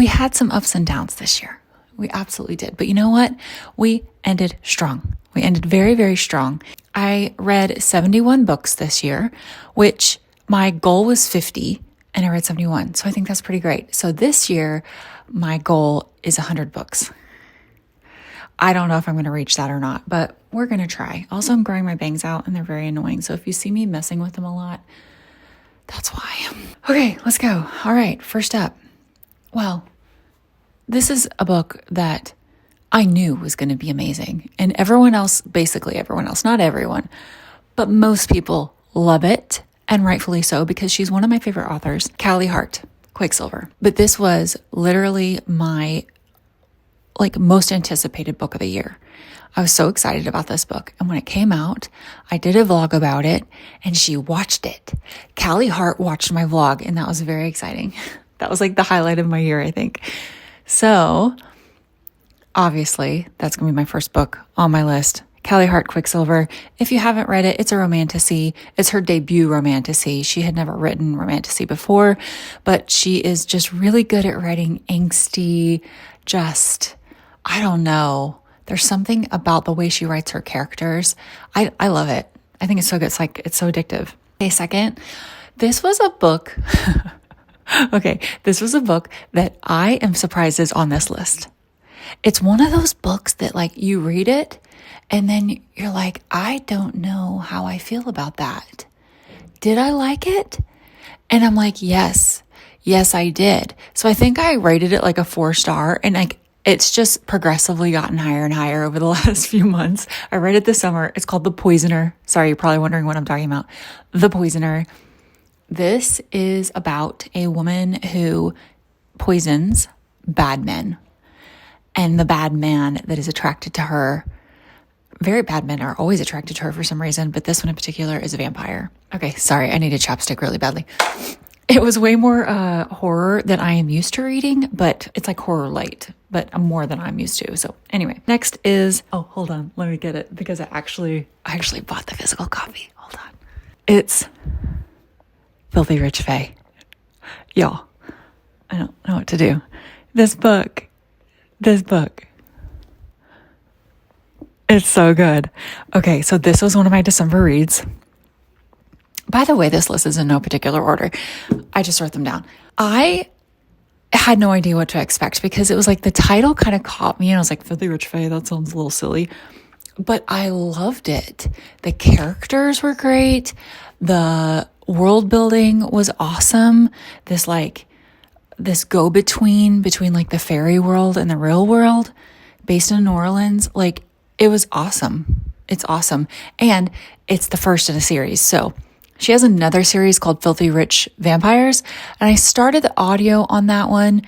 We had some ups and downs this year. We absolutely did. But you know what? We ended strong. We ended very, very strong. I read 71 books this year, which my goal was 50, and I read 71. So I think that's pretty great. So this year, my goal is 100 books. I don't know if I'm going to reach that or not, but we're going to try. Also, I'm growing my bangs out and they're very annoying. So if you see me messing with them a lot, that's why. Okay, let's go. All right, first up. Well, this is a book that I knew was going to be amazing. And everyone else, basically everyone else, not everyone, but most people love it. And rightfully so, because she's one of my favorite authors, Callie Hart, Quicksilver. But this was literally my most anticipated book of the year. I was so excited about this book. And when it came out, I did a vlog about it and she watched it. Callie Hart watched my vlog and that was very exciting. That was the highlight of my year, I think. So obviously that's going to be my first book on my list. Callie Hart, Quicksilver. If you haven't read it, it's a romantasy. It's her debut romantasy. She had never written romantasy before, but she is just really good at writing angsty, I don't know. There's something about the way she writes her characters. I love it. I think it's so good. It's so addictive. Okay, second, this was a book. This was a book that I am surprised is on this list. It's one of those books that you read it and then you're like, I don't know how I feel about that. Did I like it? And I'm like, yes, I did. So I think I rated it a 4-star and it's just progressively gotten higher and higher over the last few months. I read it this summer. It's called The Poisoner. Sorry, you're probably wondering what I'm talking about. The Poisoner. This is about a woman who poisons bad men. And the bad man that is attracted to her, very bad men are always attracted to her for some reason, but this one in particular is a vampire. Okay, sorry, I need a chapstick really badly. It was way more horror than I am used to reading, but it's horror light, but more than I'm used to. So anyway, next is, hold on, let me get it because I actually bought the physical copy. Hold on. It's Filthy Rich Fae. Y'all, I don't know what to do. This book, it's so good. Okay, so this was one of my December reads. By the way, this list is in no particular order. I just wrote them down. I had no idea what to expect because it was the title kind of caught me and I was like, Filthy Rich Fae, that sounds a little silly. But I loved it. The characters were great. The world building was awesome. This go-between the fairy world and the real world based in New Orleans. It was awesome. It's awesome. And it's the first in a series. So she has another series called Filthy Rich Vampires. And I started the audio on that one.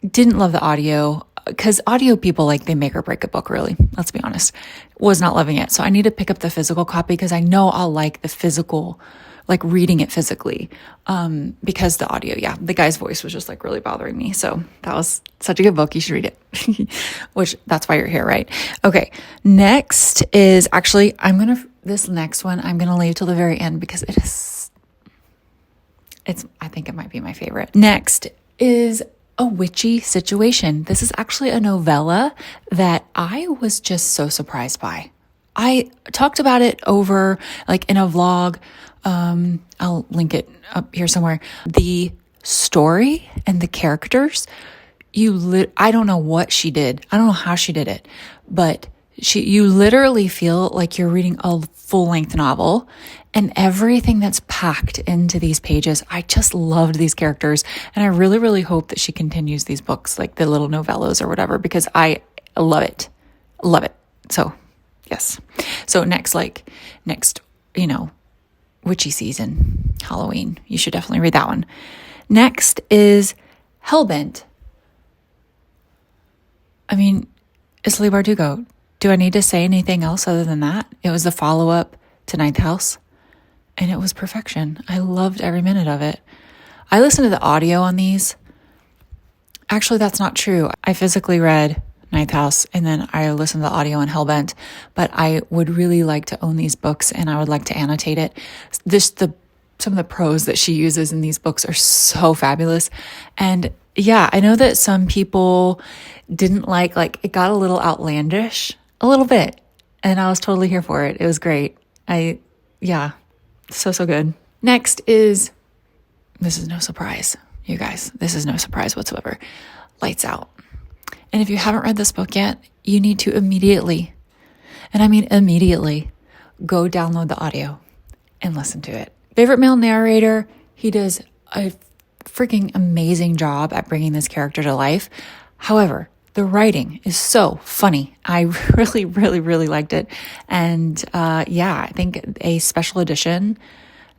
Didn't love the audio because audio people, they make or break a book, really. Let's be honest. Was not loving it. So I need to pick up the physical copy because I know I'll like the physical, reading it physically. Because the audio, the guy's voice was just really bothering me. So that was such a good book. You should read it, which that's why you're here, right? Okay. Next is actually, this next one, I'm going to leave till the very end because I think it might be my favorite. Next is A Witchy Situation. This is actually a novella that I was just so surprised by. I talked about it over in a vlog. I'll link it up here somewhere. The story and the characters, I don't know what she did. I don't know how she did it, but you literally feel like you're reading a full-length novel and everything that's packed into these pages. I just loved these characters and I really, really hope that she continues these books, the little novellas or whatever, because I love it. Love it. So yes. So next, witchy season, Halloween. You should definitely read that one. Next is Hellbent. It's Leigh Bardugo. Do I need to say anything else other than that? It was the follow-up to Ninth House, and it was perfection. I loved every minute of it. I listened to the audio on these. Actually, that's not true. I physically read Ninth House, and then I listened to the audio on Hellbent, but I would really like to own these books, and I would like to annotate it. Some of the prose that she uses in these books are so fabulous, and yeah, I know that some people didn't like it got a little outlandish, a little bit. And I was totally here for it. It was great. Yeah, so good. Next is, this is no surprise, you guys. This is no surprise whatsoever. Lights Out. And if you haven't read this book yet, you need to immediately, and I mean immediately, go download the audio and listen to it. Favorite male narrator, he does a freaking amazing job at bringing this character to life. However, the writing is so funny. I really liked it. And I think a special edition,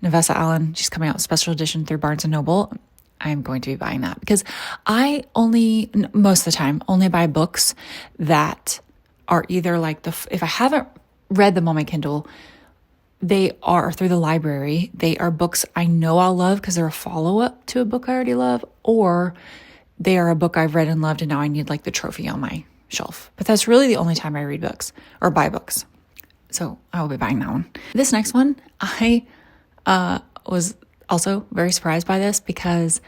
Nevessa Allen, she's coming out special edition through Barnes & Noble. I'm going to be buying that because I most of the time, only buy books that are either like if I haven't read them on my Kindle, they are through the library. They are books I know I'll love because they're a follow-up to a book I already love, or they are a book I've read and loved and now I need like the trophy on my shelf. But that's really the only time I read books or buy books. So I will be buying that one. This next one, I was also very surprised by this because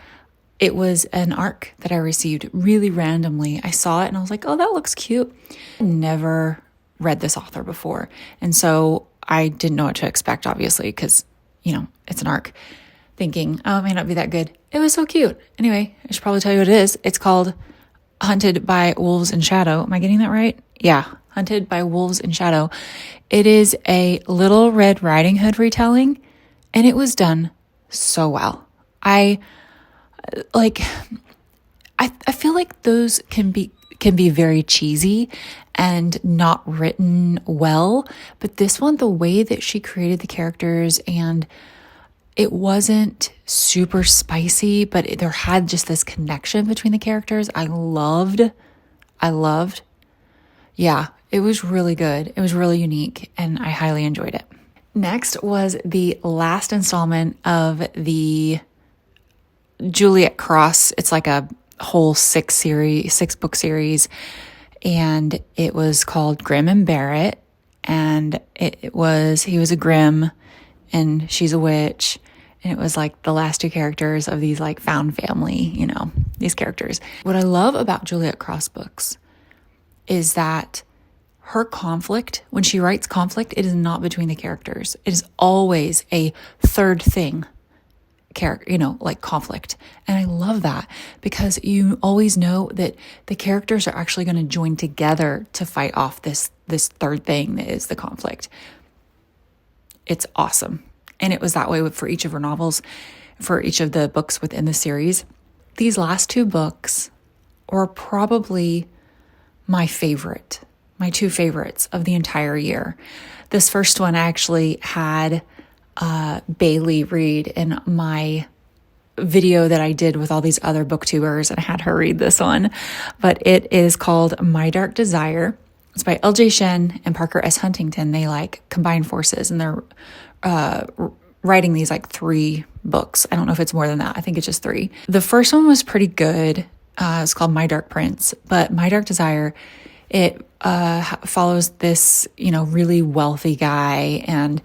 it was an ARC that I received really randomly. I saw it and I was like, oh, that looks cute. I never read this author before. And so I didn't know what to expect, obviously, because, it's an ARC. Thinking, oh, it may not be that good. It was so cute. Anyway, I should probably tell you what it is. It's called Hunted by Wolves in Shadow. Am I getting that right? Yeah, Hunted by Wolves in Shadow. It is a Little Red Riding Hood retelling, and it was done so well. I feel like those can be very cheesy and not written well, but this one, the way that she created the characters, and it wasn't super spicy, but there had just this connection between the characters. I loved. Yeah, it was really good. It was really unique, and I highly enjoyed it. Next was the last installment of the Juliet Cross. It's like a whole 6-book series, and it was called Grimm and Barrett, and he was a Grimm and she's a witch, and it was like the last two characters of these like found family, these characters. What I love about Juliet Cross books is that her conflict, when she writes conflict, it is not between the characters. It is always a third thing, like conflict. And I love that because you always know that the characters are actually going to join together to fight off this third thing that is the conflict. It's awesome. And it was that way for each of her novels, for each of the books within the series. These last two books are probably my two favorites of the entire year. This first one I actually had Bailey read in my video that I did with all these other booktubers, and I had her read this one. But it is called My Dark Desire. It's by L.J. Shen and Parker S. Huntington. They combine forces, and they're writing these 3 books. I don't know if it's more than that. I think it's just 3. The first one was pretty good. It's called My Dark Prince, but My Dark Desire, it follows this, really wealthy guy, and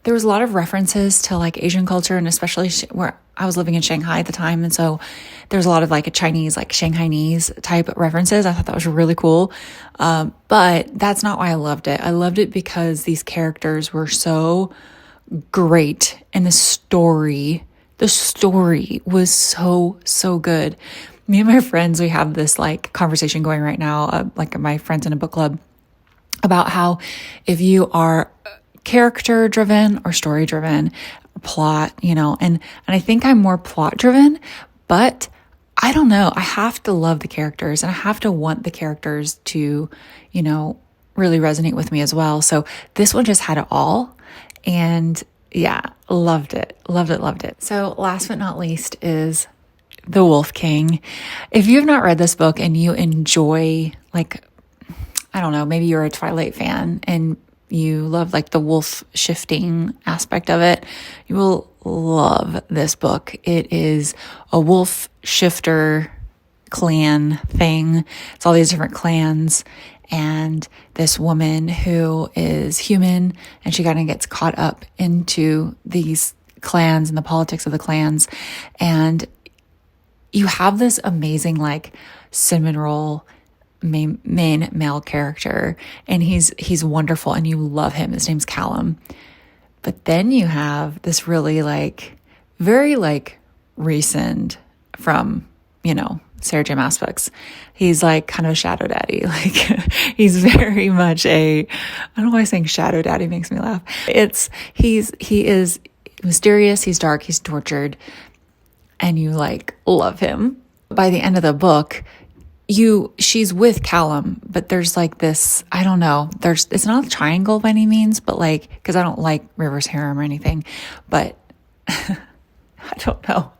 there was a lot of references to Asian culture, and especially where I was living in Shanghai at the time. And so there's a lot of a Chinese, Shanghainese type references. I thought that was really cool. But that's not why I loved it. I loved it because these characters were so great. And the story was so good. Me and my friends, we have this conversation going right now, my friends in a book club, about how if you are character driven or story driven, plot, and I think I'm more plot driven, but I don't know. I have to love the characters, and I have to want the characters to, really resonate with me as well. So this one just had it all, and yeah, loved it. So last but not least is The Wolf King. If you have not read this book and you enjoy, I don't know, maybe you're a Twilight fan and you love the wolf shifting aspect of it, you will love this book. It is a wolf shifter clan thing. It's all these different clans, and this woman who is human, and she kind of gets caught up into these clans and the politics of the clans. And you have this amazing like cinnamon roll main male character, and he's wonderful and you love him. His name's Callum. But then you have this really like very like recent from, Sarah J. Maas books. He's like kind of a shadow daddy. Like he's very much I don't know why saying shadow daddy makes me laugh. He is mysterious, he's dark, he's tortured, and you like love him. By the end of the book, she's with Callum, but there's like this, I don't know, it's not a triangle by any means, but like, because I don't like reverse harem or anything, but I don't know.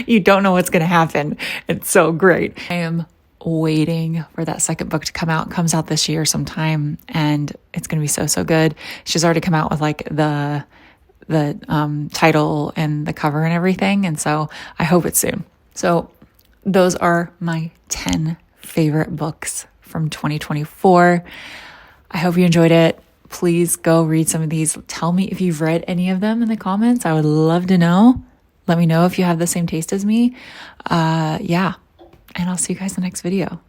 You don't know what's going to happen. It's so great. I am waiting for that second book to come out. It comes out this year sometime, and it's going to be so, so good. She's already come out with like the title and the cover and everything. And so I hope it's soon. So those are my 10 favorite books from 2024. I hope you enjoyed it. Please go read some of these. Tell me if you've read any of them in the comments. I would love to know. Let me know if you have the same taste as me. Yeah. And I'll see you guys in the next video.